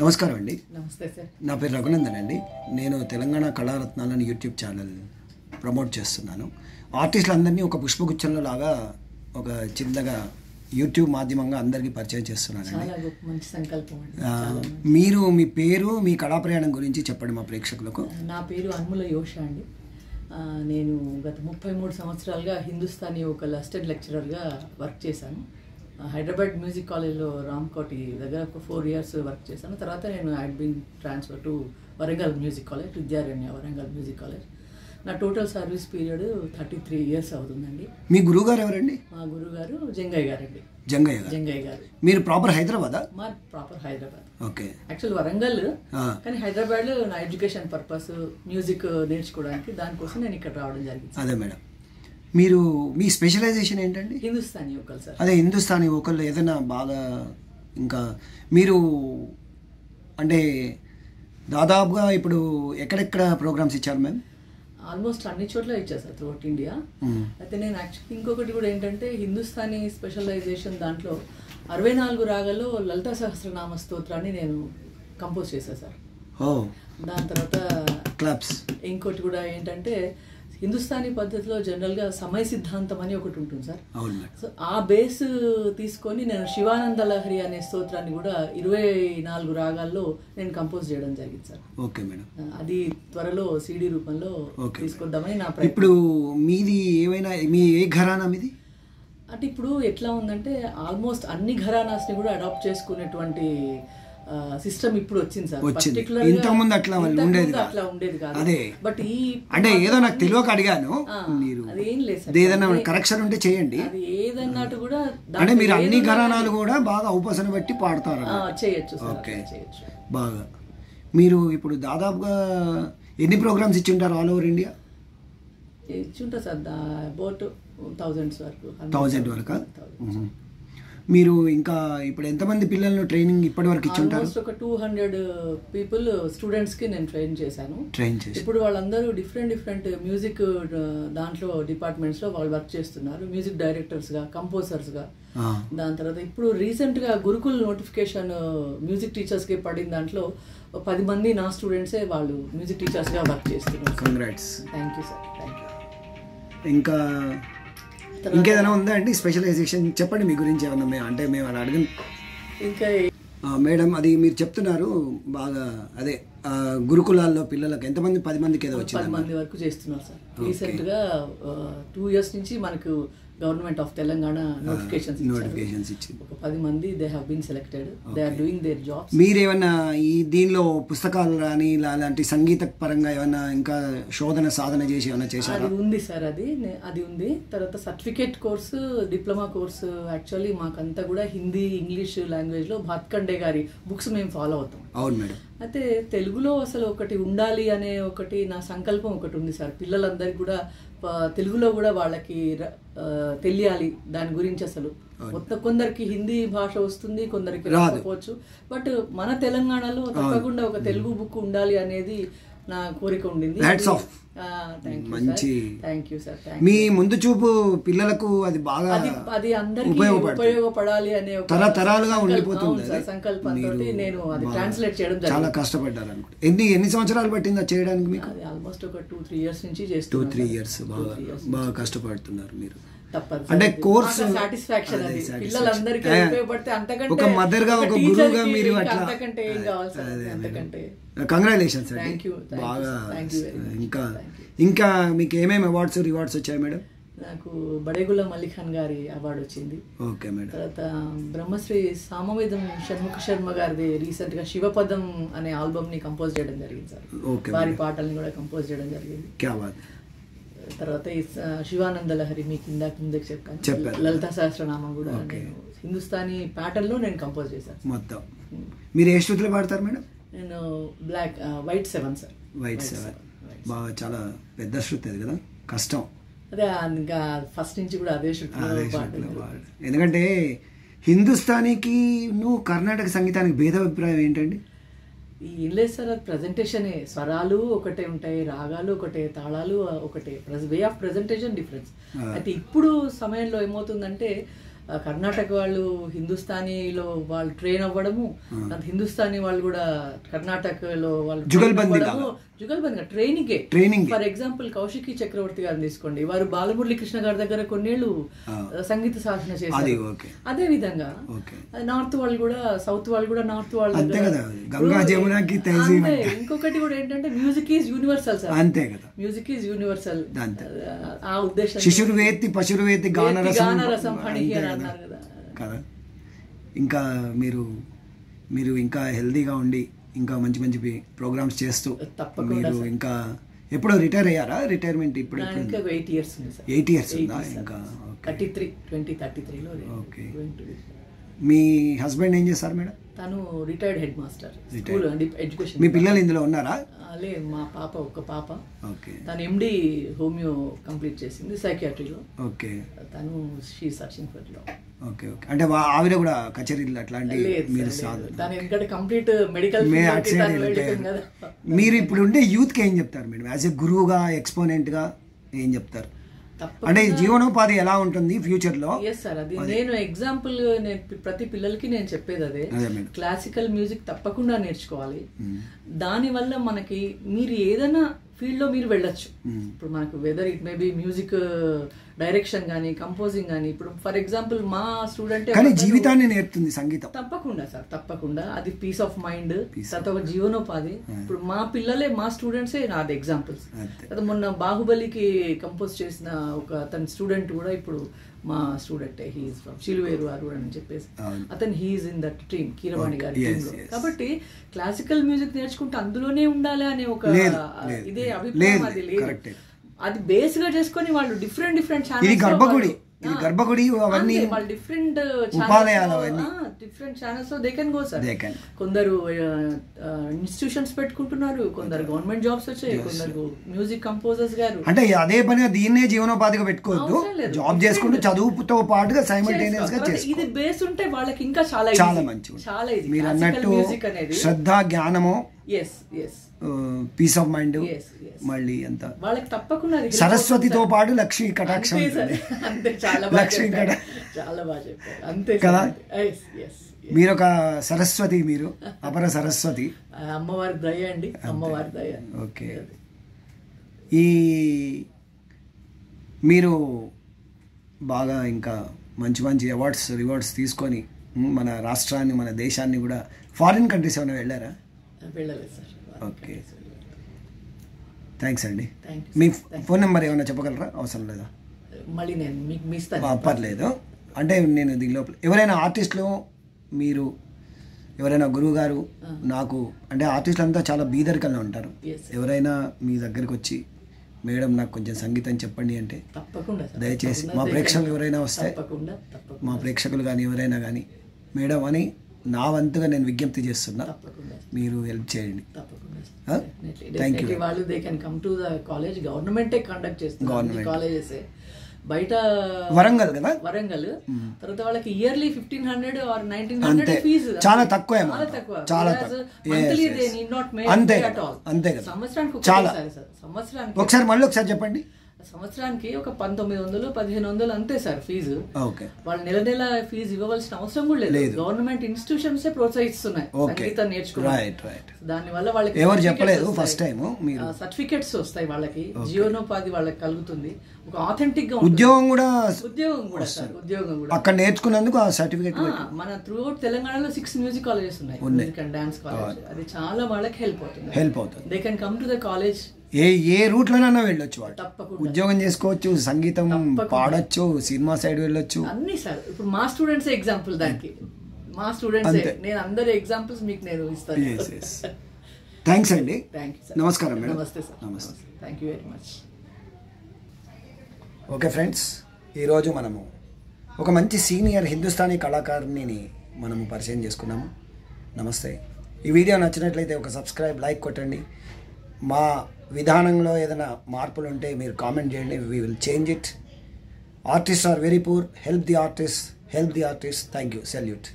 నమస్కారం అండి. నమస్తే సార్. నా పేరు రఘునందన్ అండి. నేను తెలంగాణ కళారత్నాలని యూట్యూబ్ ఛానల్ ప్రమోట్ చేస్తున్నాను. ఆర్టిస్టులందరినీ ఒక పుష్పగుచ్చంలో లాగా ఒక చిన్నగా యూట్యూబ్ మాధ్యమంగా అందరికీ పరిచయం చేస్తున్నానండి. చాలా గొప్ప మంచి సంకల్పం అండి. మీరు మీ పేరు, మీ కళా ప్రయాణం గురించి చెప్పండి మా ప్రేక్షకులకు. నా పేరు అన్ముల యోష అండి. నేను గత 33 సంవత్సరాలుగా హిందుస్థానీ వోకల్ అసిస్టెంట్ లెక్చరర్గా వర్క్ చేశాను. హైదరాబాద్ మ్యూజిక్ కాలేజ్లో రామ్కోటి దగ్గర ఒక 4 years వర్క్ చేశాను. తర్వాత నేను I been transfer to Warangal music college, Vidyaranya Warangal music college. నా టోటల్ సర్వీస్ పీరియడ్ 33 years అవుతుందండి. మీ గురువుగారు ఎవరండి? మా గురువుగారు జంగయ్య గారండి. జంగయ్య గారు. మీరు ప్రాపర్ హైదరాబాదా? మా proper Hyderabad. Okay. Actual Warangal, కానీ హైదరాబాద్ నా ఎడ్యుకేషన్ పర్పస్ మ్యూజిక్ నేర్చుకోవడానికి దానికోసం నేను ఇక్కడ రావడం జరిగింది. అదే మేడం. మీరు మీ స్పెషలైజేషన్ ఏంటండి? Hindustani vocal sir. అదే హిందుస్థానీ వోకల్ ఏదైనా బాగా ఇంకా మీరు అంటే దాదాపుగా ఇప్పుడు ఎక్కడెక్కడ ప్రోగ్రామ్స్ ఇచ్చారు మ్యామ్? ఆల్మోస్ట్ అన్ని చోట్ల ఇచ్చారు సార్, త్రూఅవుట్ ఇండియా. అయితే నేను యాక్చువల్లీ ఇంకొకటి కూడా ఏంటంటే హిందుస్థానీ స్పెషలైజేషన్ దాంట్లో 64 రాగాల్లో లలితా సహస్రనామ స్తోత్రాన్ని నేను కంపోజ్ చేశాను సార్. దాని తర్వాత క్లాప్స్. ఇంకోటి కూడా ఏంటంటే హిందుస్థానీ పద్ధతిలో జనరల్గా సమయ సిద్ధాంతం అని ఒకటి ఉంటుంది సార్. సో ఆ బేస్ తీసుకొని నేను శివానంద లహరి అనే స్తోత్రాన్ని కూడా 24 రాగాల్లో నేను కంపోజ్ చేయడం జరిగింది సార్. Okay madam. అది త్వరలో CD రూపంలో తీసుకొద్దామని నా ప్రయత్నం. ఇప్పుడు మీది ఏమైనా మీ ఏ ఘరానా మీది? అంటే ఇప్పుడు ఎట్లా ఉందంటే ఆల్మోస్ట్ అన్ని ఘరానాస్ని కూడా అడాప్ట్ చేసుకునేటువంటి సిస్టమ్ ఇప్పుడు వచ్చింది సార్. ఇంతకుముందు అట్లా ఉండేది కాదు. అదే బట్ ఈ అంటే ఏదో నాకు తెలియక అడిగాను. మీరు అదేం లేదు సార్, ఏదైనా కరెక్షన్ ఉంటే చేయండి. అది ఏదన్నట్టు కూడా అంటే మీరు అన్ని ఘరానాలు కూడా బాగా ఉపాసన బట్టి పాడతారు. చేయొచ్చు. ఓకే, బాగా. మీరు ఇప్పుడు దాదాపుగా ఎన్ని ప్రోగ్రామ్స్ ఇచ్చి ఉంటారు ఆల్ ఓవర్ ఇండియా? ఇచ్చి ఉంటారు సార్, అబౌట్ 1000 వరకు. 1000 వరకు. మీరు ఇంకా ఇప్పుడు ఎంతమంది పిల్లలను ట్రైనింగ్ ఇప్పటి వరకు ఇచ్చి ఉంటారు? ఒక 200 పీపుల్ స్టూడెంట్స్కి నేను ట్రైన్ చేశాను. ఇప్పుడు వాళ్ళందరూ డిఫరెంట్ మ్యూజిక్ దాంట్లో డిపార్ట్మెంట్స్లో వాళ్ళు వర్క్ చేస్తున్నారు. మ్యూజిక్ డైరెక్టర్స్గా, కంపోజర్స్గా. దాని తర్వాత ఇప్పుడు రీసెంట్గా గురుకుల్ నోటిఫికేషన్ మ్యూజిక్ టీచర్స్కి పడిన దాంట్లో 10 మంది నా స్టూడెంట్సే వాళ్ళు మ్యూజిక్ టీచర్స్గా వర్క్ చేస్తున్నారు. Congrats. Thank you sir, thank you. ఇంకా ఇంకేదైనా ఉందా అండి స్పెషలైజేషన్? చెప్పండి మీ గురించి ఏమన్నా. అంటే మేము అలా అడగను. ఇంకా మేడం, అది మీరు చెప్తున్నారు బాగా. అదే గురుకులాల్లో పిల్లలకు ఎంతమంది? 10 మందికి ఏదో వచ్చింది. 10 మంది వరకు చేస్తున్నారు సార్. రీసెంట్గా 2 years నుంచి మనకు గవర్నమెంట్ ఆఫ్ తెలంగాణ నోటిఫికేషన్స్ ఇచ్చింది. ఒక 10 మంది they have been selected. They are doing their jobs. మీరేమన్నా ఈ దీనిలో పుస్తకాలు కానీ అలాంటి సంగీత పరంగా ఏమన్నా ఇంకా శోధన సాధన చేసి ఏమన్నా చేశారా? అది ఉంది సార్, అది ఉంది. తర్వాత certificate course, diploma course. Actually మాకంతా కూడా హిందీ, ఇంగ్లీష్ లాంగ్వేజ్లో భాత్కండే గారి బుక్స్ మేము ఫాలో అవుతాం. అవును మేడం. అయితే తెలుగులో అసలు ఒకటి ఉండాలి అనే ఒకటి నా సంకల్పం ఒకటి ఉంది సార్. పిల్లలందరికీ కూడా తెలుగులో కూడా వాళ్ళకి తెలియాలి దాని గురించి. అసలు కొందరికి హిందీ భాష వస్తుంది, కొందరికి రాకపోవచ్చు. బట్ మన తెలంగాణలో తప్పకుండా ఒక తెలుగు బుక్ ఉండాలి అనేది నా కోరిక ఉండింది. మంచి. Thank you sir. మీ ముందు చూపు పిల్లలకు అది బాగా అది అందరికీ ఉపయోగపడాలి అనే తరతరాలుగా ఉండిపోతుంది సంకల్పంతో నేను అది ట్రాన్స్లేట్ చేయడం చాలా కష్టపడ్డారు అనుకుంటా. ఎన్ని సంవత్సరాలు పట్టింది అది చేయడానికి మీకు? అది ఆల్మోస్ట్ ఒక 2-3 years నుంచి చేస్తున్నాను. 2-3 years బాగా కష్టపడుతున్నారు మీరు. అంటే కోర్స్ సాటిస్ఫాక్షన్ అది పిల్లలందరికీ ఉపయోగపడితే అంతకంటే ఒక మదర్ గా, ఒక గురువుగా మీరు అట్లా. అంతకంటే ఏం కావాలి సార్, అంతకంటే. కంగ్రాచులేషన్స్ అండి. బాగా. ఇంకా మీకు ఏమేమి అవార్డ్స్, రివార్డ్స్ వచ్చాయి మేడం? నాకు బడేగుల మల్లిక్ ఖాన్ గారి అవార్డు వచ్చింది. Okay madam. తర్వాత బ్రహ్మశ్రీ సామవేదం షణ్ముఖ శర్మ గారిది రీసెంట్ గా శివపదం అనే ఆల్బమ్ ని కంపోజ్ చేయడం జరిగింది సార్. వారి పాటల్ని కూడా కంపోజ్ చేయడం జరిగింది. తర్వాత ఈ శివానంద లహరి మీకు ఇందాక ముందుకు చెప్పాను. లలితా సహస్రనామం కూడా నేను హిందుస్థానీ ప్యాటర్న్ లో నేను కంపోజ్ చేశాను మొత్తం. మీరు ఏ శృతిలో పాడతారు మేడం? నేను వైట్ 7 సార్. వైట్ 7 బాగా చాలా పెద్ద శృతి అది కదా, కష్టం. అదే ఇంకా ఫస్ట్ నుంచి కూడా అదే శృతిలో ఎందుకంటే హిందుస్థానీకి కర్ణాటక సంగీతానికి భేద అభిప్రాయం ఏంటండి? ఏం లేదు సార్, అది ప్రజెంటేషనే. స్వరాలు ఒకటే ఉంటాయి, రాగాలు ఒకటే, తాళాలు ఒకటే, వే ఆఫ్ ప్రజెంటేషన్ డిఫరెన్స్. అయితే ఇప్పుడు సమయంలో ఏమవుతుందంటే కర్ణాటక వాళ్ళు హిందుస్థానీలో వాళ్ళు ట్రైన్ అవ్వడము, హిందుస్థానీ వాళ్ళు కూడా కర్ణాటకలో వాళ్ళు jugalbandi training. For example Kaushiki Chakraborty గారిని తీసుకోండి, వారు బాలమురళీ కృష్ణ గారి దగ్గర కొన్నేళ్ళు సంగీత సాధన చేశారు. అదే విధంగా నార్త్ వాళ్ళు కూడా, సౌత్ వాళ్ళు కూడా నార్త్ వాళ్ళు. ఇంకొకటి కూడా ఏంటంటే మ్యూజిక్ ఈజ్ యూనివర్సల్ సార్. అంతే కదా, మ్యూజిక్ ఈజ్ యూనివర్సల్. ఆ ఉద్దేశం శిశుర్వేత్తి పశుర్వేత్తి గానరసం ఫణిహి అని అన్నారు కదా. ఇంకా మీరు ఇంకా హెల్దీగా ఉండి ఇంకా మంచి మంచి ప్రోగ్రామ్స్ చేస్తూ మీరు ఇంకా ఎప్పుడు రిటైర్ అయ్యారా? రిటైర్మెంట్ ఇప్పుడు 8 years ఉంది సార్. 8 years ఉందా? ఇంకా 2033లో. ఓకే. మీ హస్బెండ్ ఏం చేస్తారు మేడం? తను retired head master school education. మీ పిల్లలు ఇందులో ఉన్నారా? లేదు, మా పాప ఒక పాప. ఓకే. తను MD హోమియో కంప్లీట్ చేసింది సైకియాట్రీలో. ఓకే. తను she searching for job. Okay okay. అంటే ఆవిడ కూడా కచేరీలు అట్లాంటి మీరు తను ఎందుకంటే కంప్లీట్ మెడికల్. మీరు ఇప్పుడు ఉండే యూత్కి ఏం చెప్తారు మేడం? యాజ్ ఎ గురువుగా, ఎక్స్పోనెంట్గా ఏం చెప్తారు? అంటే జీవనోపాధి ఎలా ఉంటుంది ఫ్యూచర్ లో? ఎస్ సార్, అది నేను ఎగ్జాంపుల్ ప్రతి పిల్లలకి నేను చెప్పేది అదే. క్లాసికల్ మ్యూజిక్ తప్పకుండా నేర్చుకోవాలి. దానివల్ల మనకి మీరు ఏదైనా ఫీల్డ్ లో మీరు వెళ్ళొచ్చు. ఇప్పుడు మనకు whether it may be music direction కానీ, కంపోజింగ్ కానీ. ఇప్పుడు ఫర్ ఎగ్జాంపుల్ మా స్టూడెంట్ జీవితాన్ని నేర్పుతుంది సంగీతం. తప్పకుండా సార్, తప్పకుండా. అది పీస్ ఆఫ్ మైండ్, తర్వాత ఒక జీవనోపాధి. ఇప్పుడు మా పిల్లలే, మా స్టూడెంట్సే నాది ఎగ్జాంపుల్స్. మొన్న బాహుబలికి కంపోజ్ చేసిన ఒక అతని స్టూడెంట్ కూడా ఇప్పుడు మా స్టూడెంట్. హీఈస్ ఫ్రమ్ చిలువేరు అరుడు అని చెప్పేసి అతను he's in that team, Keeravani గారి టీమ్ లో. కాబట్టి క్లాసికల్ మ్యూజిక్ నేర్చుకుంటే అందులోనే ఉండాలి అనే ఒక ఇదే అభిప్రాయం అది లేదు. అది బేస్ గా చేసుకొని వాళ్ళు డిఫరెంట్ గర్భగుడి అవన్నీ వాళ్ళు different channels they can go sir. కొందరు ఇన్స్టిట్యూషన్స్ పెట్టుకుంటున్నారు, కొందరు గవర్నమెంట్ జాబ్స్ వచ్చాయి, కొందరు మ్యూజిక్ కంపోజర్స్ గారు. అంటే అదే పనిగా దీన్నే జీవనోపాధిగా పెట్టుకోవద్దు, జాబ్ చేసుకుంటూ చదువుతో పాటుగా సైమల్టేనియస్ గా చేసుకోవాలి. ఇది బేస్ ఉంటే వాళ్ళకి ఇంకా చాలా మంచి, చాలా ఇది మీరు అన్నట్టు శ్రద్ధ, జ్ఞానము, పీస్ ఆఫ్ మైండ్, మళ్ళీ అంత వాళ్ళకి తప్పకుండా. సరస్వతితో పాటు లక్ష్మీ కటాక్షం. అంతే, చాలా లక్ష్మీ చాలా బాగా చెప్పారు. అంతే కదా, మీరు ఒక సరస్వతి, మీరు అపర సరస్వతి. అమ్మవారి దయ అండి, అమ్మవారి దయ. ఓకే. ఈ మీరు బాగా ఇంకా మంచి మంచి అవార్డ్స్, రివార్డ్స్ తీసుకొని మన రాష్ట్రాన్ని, మన దేశాన్ని కూడా, ఫారిన్ కంట్రీస్ ఏమైనా వెళ్ళారా? వెళ్ళలేదు సార్. ఓకే, థ్యాంక్స్ అండి. మీ ఫోన్ నెంబర్ ఏమైనా చెప్పగలరా? అవసరం లేదా? మళ్ళీ నేను మీకు ఇస్తాను. పర్లేదు. అంటే నేను దీని లోపల ఎవరైనా ఆర్టిస్టులు, మీరు ఎవరైనా గురువు గారు, నాకు అంటే ఆర్టిస్టులు అంతా చాలా బీదరికంలో ఉంటారు, ఎవరైనా మీ దగ్గరికి వచ్చి మేడం నాకు కొంచెం సంగీతం చెప్పండి అంటే దయచేసి మా ప్రేక్షకులు ఎవరైనా వస్తే, మా ప్రేక్షకులు కానీ ఎవరైనా కానీ మేడం అని నా వంతుగా నేను విజ్ఞప్తి చేస్తున్నా, మీరు హెల్ప్ చేయండి. Thank you. వాళ్ళు they can come to the college, గవర్నమెంటే కండక్ట్ చేస్తుంది కాలేజెస్. బయట వరంగల్ కదా, వరంగల్. తర్వాత వాళ్ళకి ఇయర్లీ 1500 or 1900 ఫీజు. చాలా తక్కువ, చాలా monthly they need not may at all. అంతే కదా, సంవత్సరానికి చాలా. సంవత్సరానికి ఒకసారి మళ్ళీ ఒకసారి చెప్పండి. సంవత్సరానికి ఒక 1900-1500 అంతే సార్ ఫీజు. వాళ్ళు నెల నెల ఫీజు ఇవ్వవలసిన అవసరం కూడా లేదు. గవర్నమెంట్ ఇన్స్టిట్యూషన్స్ ప్రోత్సహిస్తున్నాయి సంగీతం నేర్చుకోవాలి. దాని వల్ల వాళ్ళకి ఎవరు చెప్పలేదు, ఫస్ట్ టైం సర్టిఫికెట్స్ వస్తాయి, వాళ్ళకి జీవనోపాధి వాళ్ళకి కలుగుతుంది, ఒక ఆథెంటిక్ గా ఉద్యోగం కూడా సార్, ఉద్యోగం కూడా అక్కడ నేర్చుకున్నందుకు ఆ సర్టిఫికెట్. మన త్రూ అవుట్ తెలంగాణలో 6 మ్యూజిక్ కాలేజెస్ ఉన్నాయి, మ్యూజిక్ అండ్ డాన్స్ కాలేజ్. అది చాలా వాళ్ళకి హెల్ప్ అవుతుంది. They can come to the college. ఏ రూట్ లోనైనా వెళ్ళొచ్చు, ఉద్యోగం చేసుకోవచ్చు, సంగీతం పాడొచ్చు, సినిమా సైడ్ వెళ్ళొచ్చు, అన్ని సార్. ఇప్పుడు మా స్టూడెంట్స్ ఎగ్జాంపుల్ దానికి, మా స్టూడెంట్స్, నేను అందరి ఎగ్జాంపుల్స్ మీకు నేను ఇస్తాను. థ్యాంక్స్ అండి. నమస్కారం మేడం. నమస్తే సార్. నమస్తే. Thank you very much. Okay friends, ఈరోజు మనము ఒక మంచి సీనియర్ హిందుస్థానీ కళాకారుని మనము పరిచయం చేసుకున్నాము. నమస్తే. ఈ వీడియో నచ్చినట్లయితే ఒక సబ్స్క్రైబ్, లైక్ కొట్టండి. మా విధానంలో ఏదైనా మార్పులు ఉంటే మీరు కామెంట్ చేయండి, we will change it. Artist are very poor, help the artist, help the artist. Thank you. Salute.